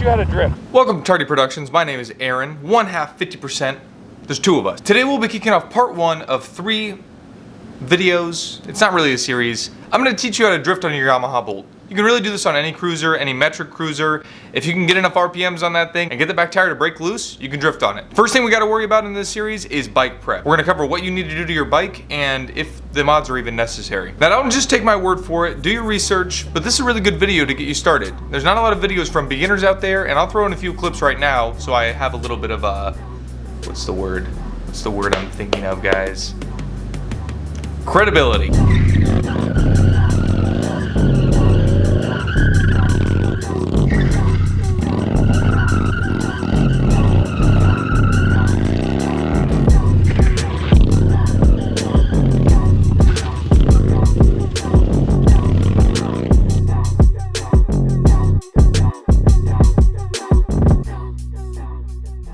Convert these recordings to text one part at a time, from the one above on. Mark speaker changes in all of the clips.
Speaker 1: you how to drift.
Speaker 2: Welcome to Tardy Productions. My name is Aaron, 1/2 50%. There's two of us. Today we'll be kicking off part 1 of 3 videos. It's not really a series. I'm going to teach you how to drift on your Yamaha Bolt. You can really do this on any cruiser, any metric cruiser. If you can get enough RPMs on that thing and get the back tire to break loose, you can drift on it. First thing we got to worry about in this series is bike prep. We're going to cover what you need to do to your bike and if the mods are even necessary. Now don't just take my word for it, do your research, but this is a really good video to get you started. There's not a lot of videos from beginners out there, and I'll throw in a few clips right now so I have a little bit of what's the word I'm thinking of, guys? Credibility.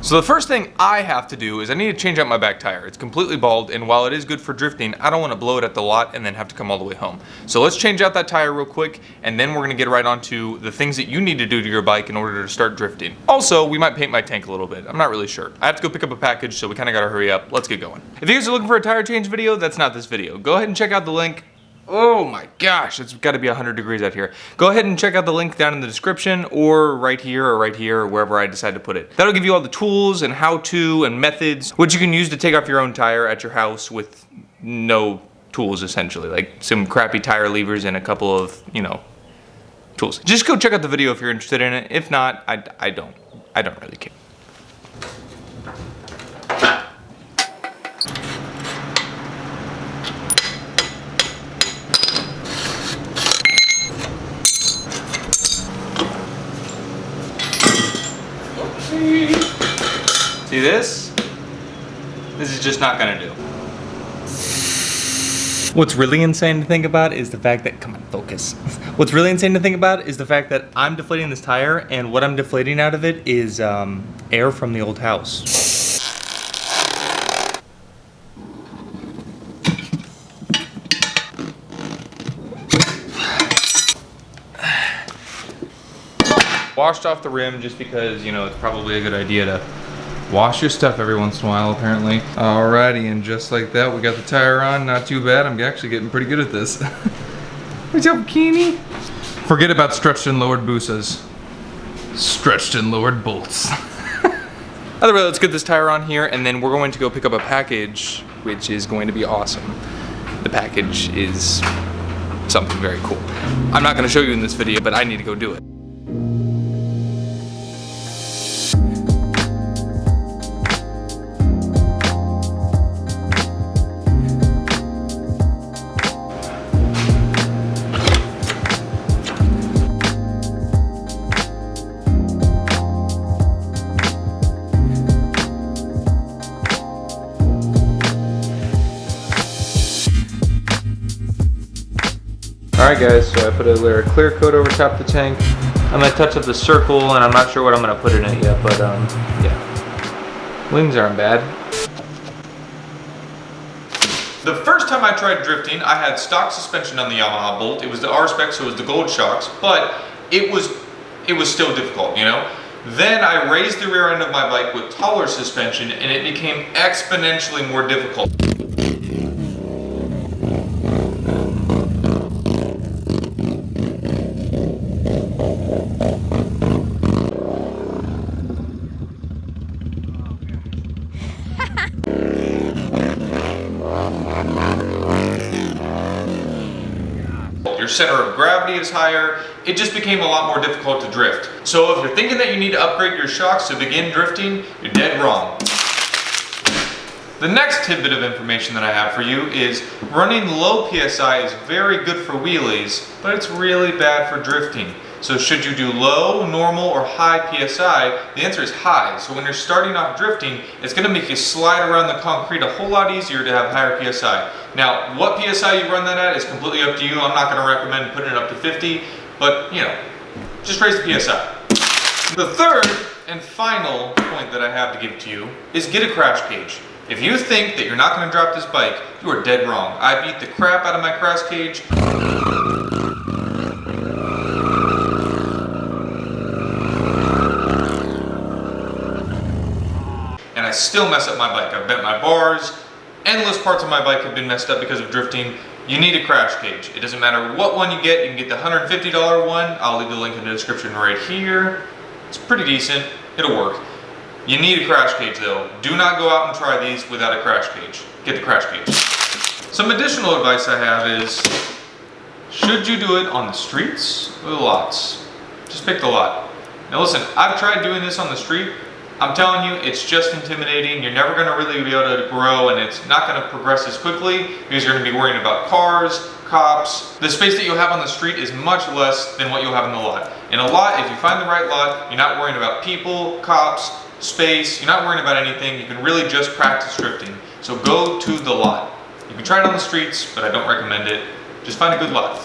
Speaker 2: So the first thing I have to do is I need to change out my back tire. It's completely bald, and while it is good for drifting, I don't want to blow it at the lot and then have to come all the way home. So let's change out that tire real quick, and then we're going to get right onto the things that you need to do to your bike in order to start drifting. Also, we might paint my tank a little bit. I'm not really sure. I have to go pick up a package, so we kind of got to hurry up. Let's get going. If you guys are looking for a tire change video, that's not this video. Go ahead and check out the link. Oh my gosh, it's got to be 100 degrees out here. Go ahead and check out the link down in the description, or right here or wherever I decide to put it. That'll give you all the tools and how-to and methods which you can use to take off your own tire at your house with no tools, essentially. Like some crappy tire levers and a couple of, tools. Just go check out the video if you're interested in it. If not, I don't really care. See this? This is just not gonna do. What's really insane to think about is the fact that, come on, focus. What's really insane to think about is the fact that I'm deflating this tire, and what I'm deflating out of it is air from the old house. Washed off the rim just because, it's probably a good idea to wash your stuff every once in a while, apparently. Alrighty, and just like that, we got the tire on. Not too bad. I'm actually getting pretty good at this. What's up, bikini? Forget about stretched and lowered boosas. Stretched and lowered bolts. Either way, let's get this tire on here, and then we're going to go pick up a package, which is going to be awesome. The package is something very cool. I'm not going to show you in this video, but I need to go do it. Alright guys, so I put a layer of clear coat over top the tank. I'm going to touch up the circle, and I'm not sure what I'm going to put in it yet, but yeah. Wings aren't bad. The first time I tried drifting, I had stock suspension on the Yamaha Bolt. It was the r-spec, so it was the gold shocks, but it was still difficult, Then I raised the rear end of my bike with taller suspension, and it became exponentially more difficult. Your center of gravity is higher. It just became a lot more difficult to drift. So if you're thinking that you need to upgrade your shocks to begin drifting, you're dead wrong. The next tidbit of information that I have for you is running low PSI is very good for wheelies, but it's really bad for drifting. So should you do low, normal, or high PSI? The answer is high. So when you're starting off drifting, it's going to make you slide around the concrete a whole lot easier to have higher PSI. Now, what PSI you run that at is completely up to you. I'm not going to recommend putting it up to 50, but just raise the PSI. The third and final point that I have to give to you is get a crash cage. If you think that you're not going to drop this bike, you are dead wrong. I beat the crap out of my crash cage. I still mess up my bike. I've bent my bars, endless parts of my bike have been messed up because of drifting. You need a crash cage. It doesn't matter what one you can get the $150 one. I'll leave the link in the description right here. It's pretty decent, it'll work. You need a crash cage though. Do not go out and try these without a crash cage. Get the crash cage. Some additional advice I have is, should you do it on the streets or the lots? Just pick the lot. Now listen, I've tried doing this on the street. I'm telling you, it's just intimidating. You're never gonna really be able to grow, and it's not gonna progress as quickly because you're gonna be worrying about cars, cops. The space that you'll have on the street is much less than what you'll have in the lot. In a lot, if you find the right lot, you're not worrying about people, cops, space, you're not worrying about anything. You can really just practice drifting. So go to the lot. You can try it on the streets, but I don't recommend it. Just find a good lot.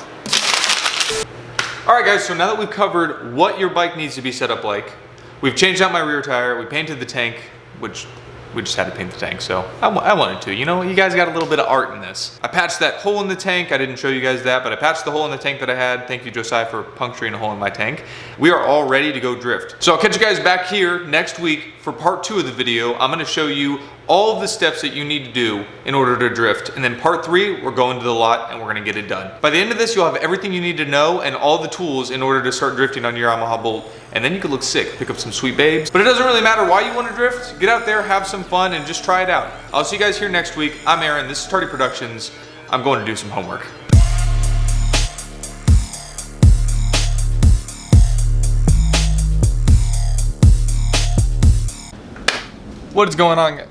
Speaker 2: All right guys, so now that we've covered what your bike needs to be set up like, we've changed out my rear tire, we painted the tank, which we just had to paint the tank, so I wanted to. You know, you guys got a little bit of art in this. I patched that hole in the tank. I didn't show you guys that, but I patched the hole in the tank that I had. Thank you, Josiah, for puncturing a hole in my tank. We are all ready to go drift. So I'll catch you guys back here next week for part 2 of the video. I'm gonna show you all of the steps that you need to do in order to drift. And then part 3, we're going to the lot and we're gonna get it done. By the end of this, you'll have everything you need to know and all the tools in order to start drifting on your Yamaha Bolt. And then you can look sick, pick up some sweet babes. But it doesn't really matter why you wanna drift. Get out there, have some fun, and just try it out. I'll see you guys here next week. I'm Aaron, this is Tardy Productions. I'm going to do some homework. What is going on?